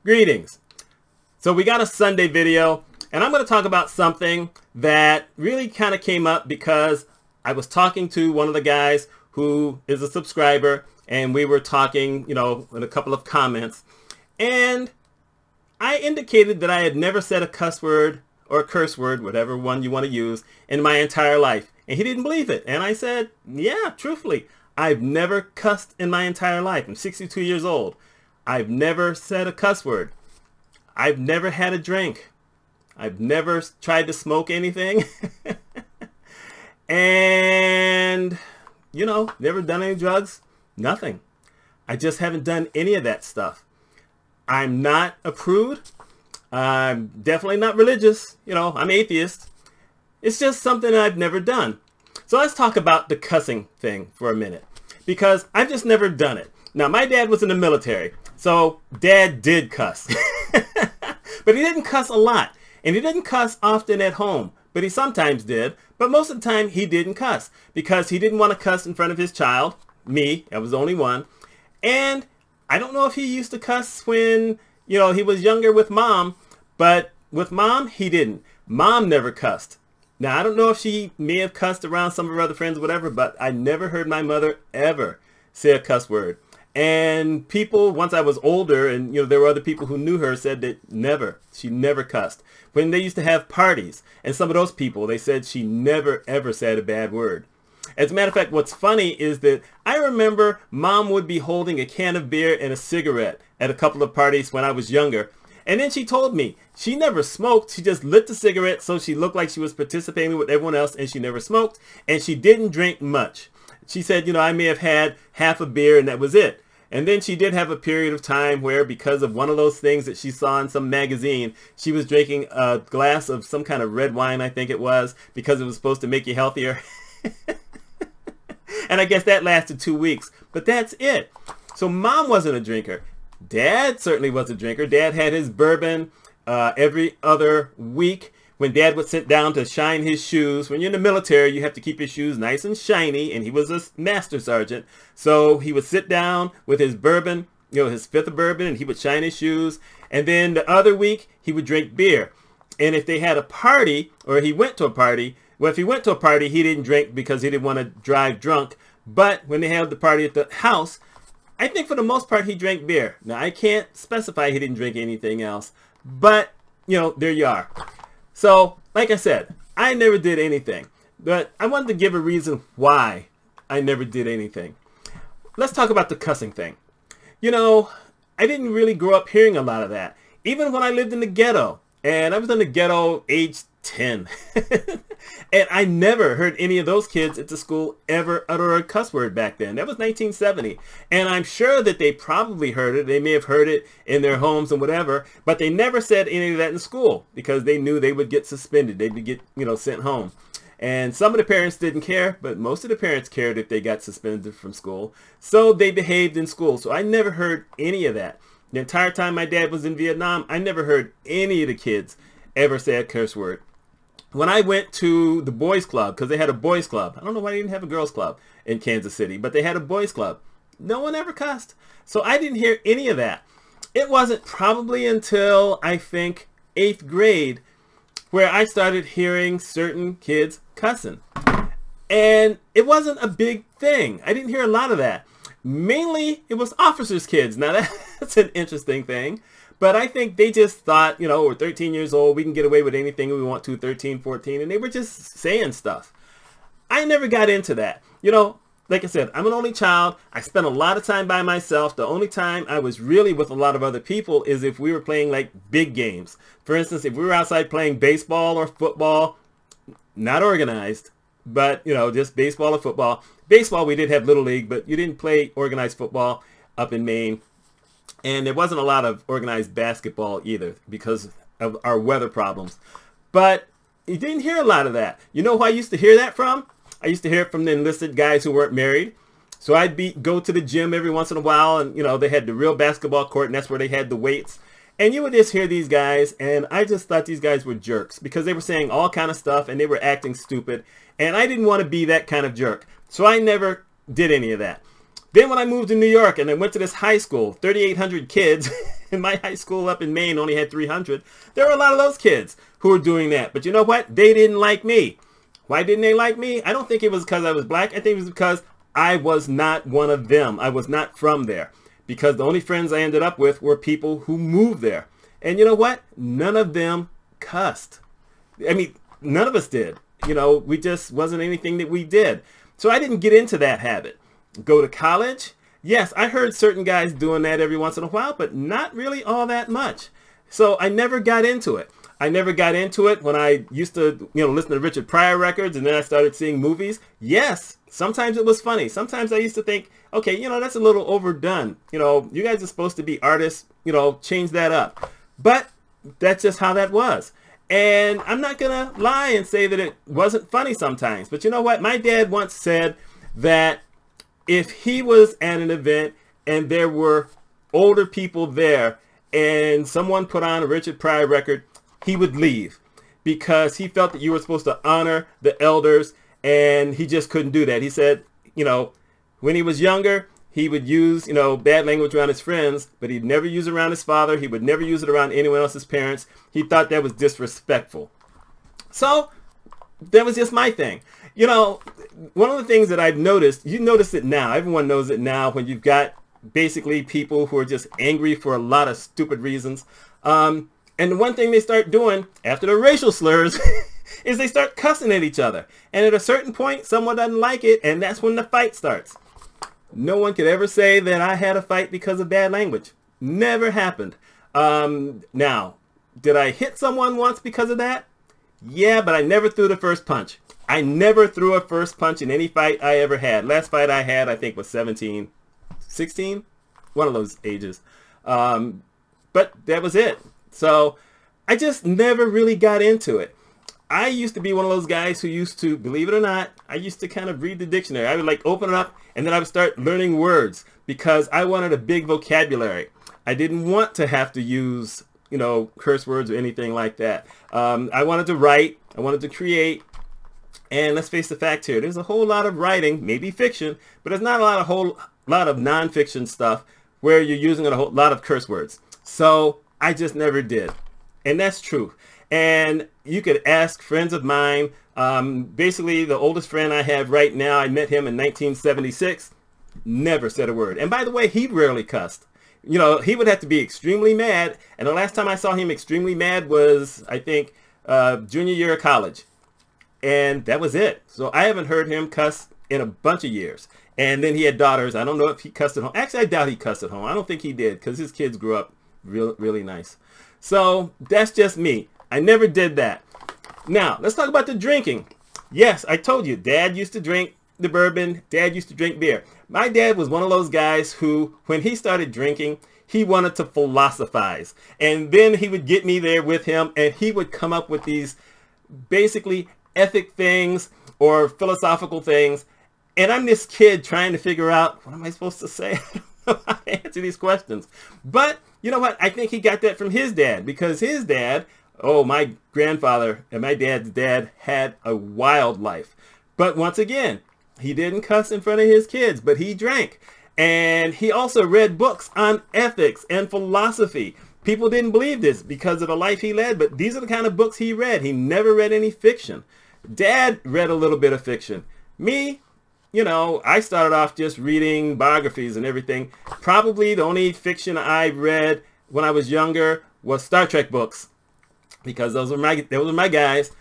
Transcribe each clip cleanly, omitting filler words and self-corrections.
Greetings. So we got a Sunday video, and I'm going to talk about something that really kind of came up because I was talking to one of the guys who is a subscriber, and we were talking, in a couple of comments, and I indicated that I had never said a cuss word or a curse word, whatever one you want to use, in my entire life. And he didn't believe it. And I said, yeah, truthfully, I've never cussed in my entire life. I'm 62 years old. I've never said a cuss word. I've never had a drink. I've never tried to smoke anything. And, never done any drugs. Nothing. I just haven't done any of that stuff. I'm not a prude. I'm definitely not religious. I'm atheist. It's just something I've never done. So let's talk about the cussing thing for a minute, because I've just never done it. Now, my dad was in the military, so Dad did cuss. But he didn't cuss a lot, and he didn't cuss often at home, but he sometimes did. But most of the time, he didn't cuss because he didn't want to cuss in front of his child, me. I was the only one. And I don't know if he used to cuss when, he was younger with Mom, but with Mom, he didn't. Mom never cussed. Now, I don't know if she may have cussed around some of her other friends or whatever, but I never heard my mother ever say a cuss word. And people, once I was older, and there were other people who knew her, said that she never cussed. When they used to have parties, and some of those people, they said she never ever said a bad word. As a matter of fact, what's funny is that I remember Mom would be holding a can of beer and a cigarette at a couple of parties when I was younger. And then she told me she never smoked. She just lit the cigarette so she looked like she was participating with everyone else, and she never smoked. And she didn't drink much. She said, I may have had half a beer and that was it. And then she did have a period of time where, because of one of those things that she saw in some magazine, she was drinking a glass of some kind of red wine, I think it was, because it was supposed to make you healthier. And I guess that lasted 2 weeks. But that's it. So Mom wasn't a drinker. Dad certainly was a drinker. Dad had his bourbon every other week. When Dad would sit down to shine his shoes, when you're in the military, you have to keep your shoes nice and shiny, and he was a master sergeant. So he would sit down with his bourbon, his fifth of bourbon, and he would shine his shoes. And then the other week, he would drink beer. And if they had a party, or he went to a party, well, if he went to a party, he didn't drink because he didn't want to drive drunk. But when they had the party at the house, I think for the most part, he drank beer. Now, I can't specify he didn't drink anything else. But, there you are. So, like I said, I never did anything, but I wanted to give a reason why I never did anything. Let's talk about the cussing thing. I didn't really grow up hearing a lot of that. Even when I lived in the ghetto, and I was in the ghetto age 10, and I never heard any of those kids at the school ever utter a cuss word back then. That was 1970, and I'm sure that they probably heard it. They may have heard it in their homes and whatever, but they never said any of that in school because they knew they would get suspended. They would get, sent home. And some of the parents didn't care, but most of the parents cared if they got suspended from school. So they behaved in school. So I never heard any of that. The entire time my dad was in Vietnam, I never heard any of the kids ever say a curse word. When I went to the boys club, because they had a boys club, I don't know why they didn't have a girls club in Kansas City, but they had a boys club. No one ever cussed. So I didn't hear any of that. It wasn't probably until, I think, 8th grade where I started hearing certain kids cussing. And it wasn't a big thing. I didn't hear a lot of that. Mainly, it was officers' kids. Now, that's an interesting thing. But I think they just thought, we're 13 years old. We can get away with anything we want to, 13, 14. And they were just saying stuff. I never got into that. Like I said, I'm an only child. I spent a lot of time by myself. The only time I was really with a lot of other people is if we were playing like big games. For instance, if we were outside playing baseball or football, not organized, but, just baseball or football. Baseball, we did have Little League, but you didn't play organized football up in Maine. And there wasn't a lot of organized basketball either because of our weather problems. But you didn't hear a lot of that. You know who I used to hear that from? I used to hear it from the enlisted guys who weren't married. So I'd go to the gym every once in a while, and, they had the real basketball court, and that's where they had the weights. And you would just hear these guys, and I just thought these guys were jerks because they were saying all kind of stuff, and they were acting stupid. And I didn't want to be that kind of jerk. So I never did any of that. Then when I moved to New York and I went to this high school, 3,800 kids, And my high school up in Maine only had 300. There were a lot of those kids who were doing that. But you know what? They didn't like me. Why didn't they like me? I don't think it was because I was black. I think it was because I was not one of them. I was not from there. Because the only friends I ended up with were people who moved there. And you know what? None of them cussed. I mean, none of us did. You know, we just wasn't anything that we did. So I didn't get into that habit. Go to college? Yes, I heard certain guys doing that every once in a while, but not really all that much. So I never got into it. I never got into it when I used to, listen to Richard Pryor records, and then I started seeing movies. Yes, sometimes it was funny. Sometimes I used to think, okay, that's a little overdone. You guys are supposed to be artists, change that up. But that's just how that was. And I'm not going to lie and say that it wasn't funny sometimes. But you know what? My dad once said that if he was at an event and there were older people there and someone put on a Richard Pryor record, he would leave because he felt that you were supposed to honor the elders, and he just couldn't do that. He said, when he was younger, he would use, bad language around his friends, but he'd never use it around his father. He would never use it around anyone else's parents. He thought that was disrespectful. So that was just my thing. One of the things that I've noticed, you notice it now, everyone knows it now, when you've got basically people who are just angry for a lot of stupid reasons. And the one thing they start doing after the racial slurs is they start cussing at each other. And at a certain point, someone doesn't like it, and that's when the fight starts. No one could ever say that I had a fight because of bad language. Never happened. Now, did I hit someone once because of that? Yeah, but I never threw the first punch. I never threw a first punch in any fight I ever had. Last fight I had, I think, was 17, 16, one of those ages. But that was it. So I just never really got into it. I used to be one of those guys who used to, believe it or not, I used to kind of read the dictionary. I would open it up and then I would start learning words because I wanted a big vocabulary. I didn't want to have to use, curse words or anything like that. I wanted to write. I wanted to create. And let's face the fact here. There's a whole lot of writing, maybe fiction, but there's not a whole lot of nonfiction stuff where you're using a whole lot of curse words. So I just never did. And that's true. And you could ask friends of mine. Basically, the oldest friend I have right now, I met him in 1976. Never said a word. And by the way, he rarely cussed. He would have to be extremely mad. And the last time I saw him extremely mad was, I think, junior year of college. And that was it. So I haven't heard him cuss in a bunch of years. And then he had daughters. I don't know if he cussed at home. Actually, I doubt he cussed at home. I don't think he did because his kids grew up really nice. So that's just me. I never did that. Now, let's talk about the drinking. Yes, I told you, Dad used to drink the bourbon. Dad used to drink beer. My dad was one of those guys who, when he started drinking, he wanted to philosophize. And then he would get me there with him, and he would come up with these basically ethic things or philosophical things. And I'm this kid trying to figure out, what am I supposed to say? I don't know how to answer these questions. But you know what? I think he got that from his dad, because his dad, my grandfather and my dad's dad had a wild life. But once again, he didn't cuss in front of his kids, but he drank. And he also read books on ethics and philosophy. People didn't believe this because of the life he led, but these are the kind of books he read. He never read any fiction. Dad read a little bit of fiction. Me, I started off just reading biographies and everything. Probably the only fiction I read when I was younger was Star Trek books, because those were my guys.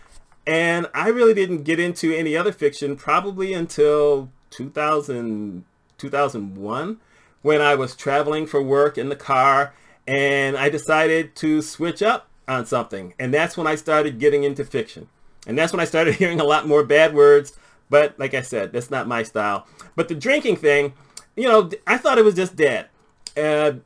And I really didn't get into any other fiction probably until 2001, when I was traveling for work in the car, and I decided to switch up on something. And that's when I started getting into fiction. And that's when I started hearing a lot more bad words. But like I said, that's not my style. But the drinking thing, I thought it was just Dad. And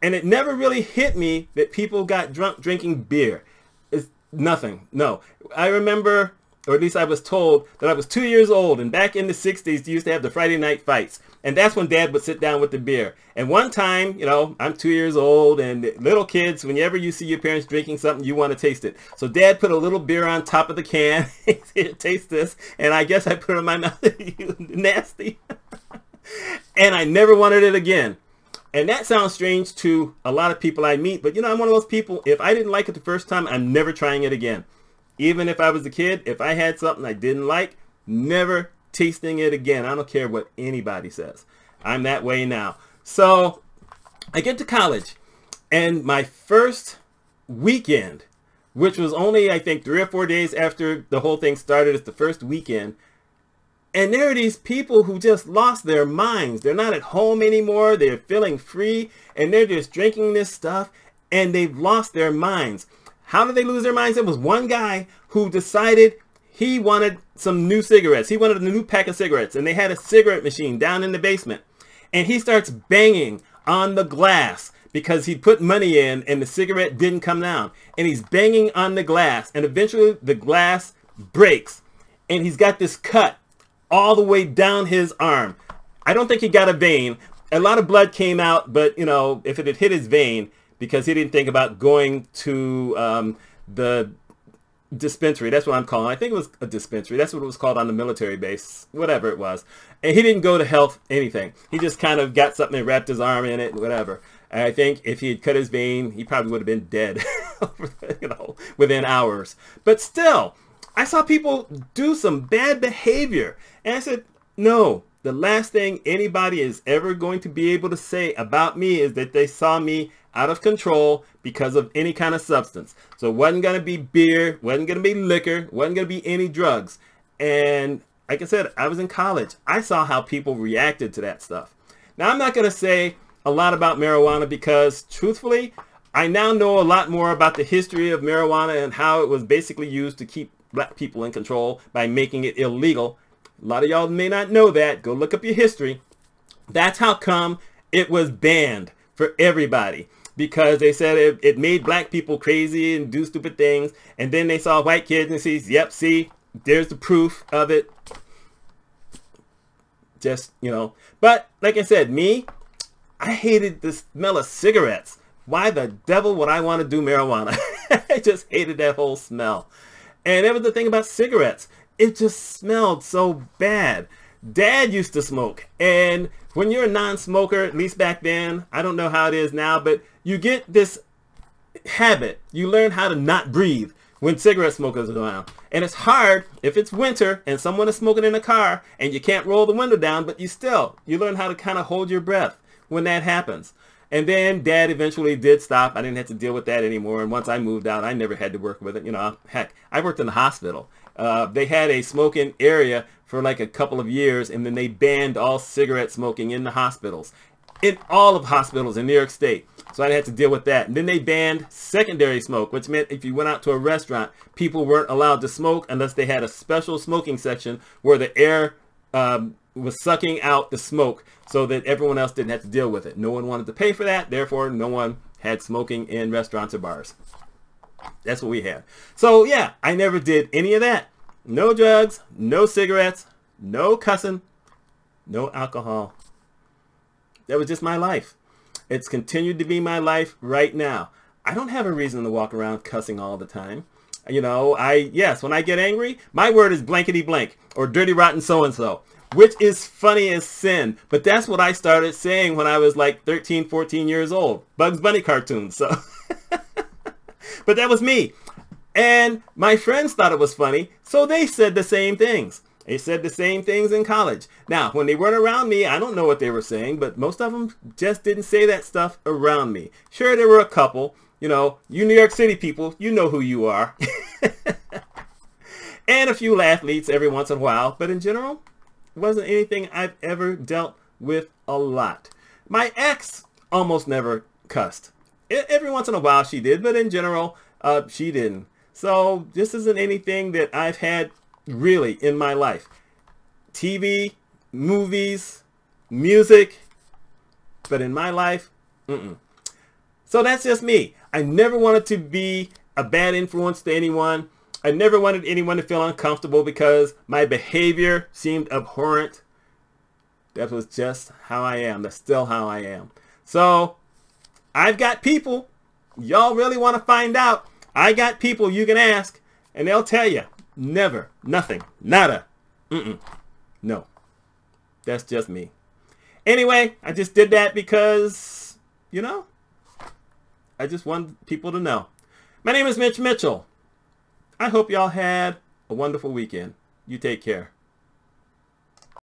it never really hit me that people got drunk drinking beer. It's nothing. No. I remember, or at least I was told, that I was 2 years old. And back in the 60s, you used to have the Friday night fights. And that's when Dad would sit down with the beer. And one time, I'm 2 years old, and little kids, whenever you see your parents drinking something, you want to taste it. So Dad put a little beer on top of the can. Here, taste this. And I guess I put it in my mouth. Nasty. And I never wanted it again. And that sounds strange to a lot of people I meet, but you know, I'm one of those people, if I didn't like it the first time, I'm never trying it again. Even if I was a kid, if I had something I didn't like, never tasting it again. I don't care what anybody says. I'm that way now. So I get to college, and my first weekend, which was only, I think, 3 or 4 days after the whole thing started, it's the first weekend. And there are these people who just lost their minds. They're not at home anymore. They're feeling free, and they're just drinking this stuff, and they've lost their minds. How did they lose their minds? There was one guy who decided he wanted some new cigarettes. He wanted a new pack of cigarettes, and they had a cigarette machine down in the basement. And he starts banging on the glass because he put money in and the cigarette didn't come down. And he's banging on the glass, and eventually the glass breaks, and he's got this cut all the way down his arm. I don't think he got a vein. A lot of blood came out, but you know, if it had hit his vein, because he didn't think about going to the dispensary. That's what I'm calling it. I think it was a dispensary. That's what it was called on the military base, whatever it was. And he didn't go to health anything. He just kind of got something and wrapped his arm in it, whatever. And I think if he had cut his vein, he probably would have been dead, you know, within hours. But still, I saw people do some bad behavior. And I said, no, the last thing anybody is ever going to be able to say about me is that they saw me out of control because of any kind of substance. So it wasn't going to be beer, wasn't going to be liquor, wasn't going to be any drugs. And like I said, I was in college. I saw how people reacted to that stuff. Now, I'm not going to say a lot about marijuana because, truthfully, I now know a lot more about the history of marijuana and how it was basically used to keep black people in control by making it illegal. A lot of y'all may not know that. Go look up your history. That's how come it was banned for everybody, because they said it made black people crazy and do stupid things. And then they saw white kids and see, yep, see, there's the proof of it. Just, you know, but like I said, I hated the smell of cigarettes. Why the devil would I want to do marijuana? I just hated that whole smell. And that was the thing about cigarettes. It just smelled so bad. Dad used to smoke. And when you're a non-smoker, at least back then, I don't know how it is now, but you get this habit. You learn how to not breathe when cigarette smokers are around. And it's hard if it's winter and someone is smoking in a car and you can't roll the window down, but you learn how to kind of hold your breath when that happens. And then Dad eventually did stop. I didn't have to deal with that anymore. And once I moved out, I never had to work with it. You know, heck, I worked in the hospital. They had a smoking area for like a couple of years, and then they banned all cigarette smoking in the hospitals, in all of hospitals in New York State. So I had to deal with that. And then they banned secondary smoke, which meant if you went out to a restaurant, people weren't allowed to smoke unless they had a special smoking section where the air was sucking out the smoke so that everyone else didn't have to deal with it. No one wanted to pay for that. Therefore, no one had smoking in restaurants or bars. That's what we had. So yeah, I never did any of that. No drugs, no cigarettes, no cussing, no alcohol. That was just my life. It's continued to be my life right now. I don't have a reason to walk around cussing all the time. You know, yes, when I get angry, my word is blankety blank or dirty rotten so-and-so, which is funny as sin. But that's what I started saying when I was like 13, 14 years old. Bugs Bunny cartoons. So, but that was me. And my friends thought it was funny, so they said the same things. They said the same things in college. Now, when they weren't around me, I don't know what they were saying, but most of them just didn't say that stuff around me. Sure, there were a couple. You know, you New York City people, you know who you are. And a few athletes every once in a while, but in general, it wasn't anything I've ever dealt with a lot. My ex almost never cussed. Every once in a while she did, but in general, she didn't. So this isn't anything that I've had really in my life. TV, movies, music, but in my life, So that's just me. I never wanted to be a bad influence to anyone. I never wanted anyone to feel uncomfortable because my behavior seemed abhorrent. That was just how I am. That's still how I am. So I've got people. Y'all really want to find out? I got people you can ask, and they'll tell you. Never. Nothing. Nada. No. That's just me. Anyway, I just did that because You know? I just want people to know. My name is Mitch Mitchell. I hope y'all had a wonderful weekend. You take care.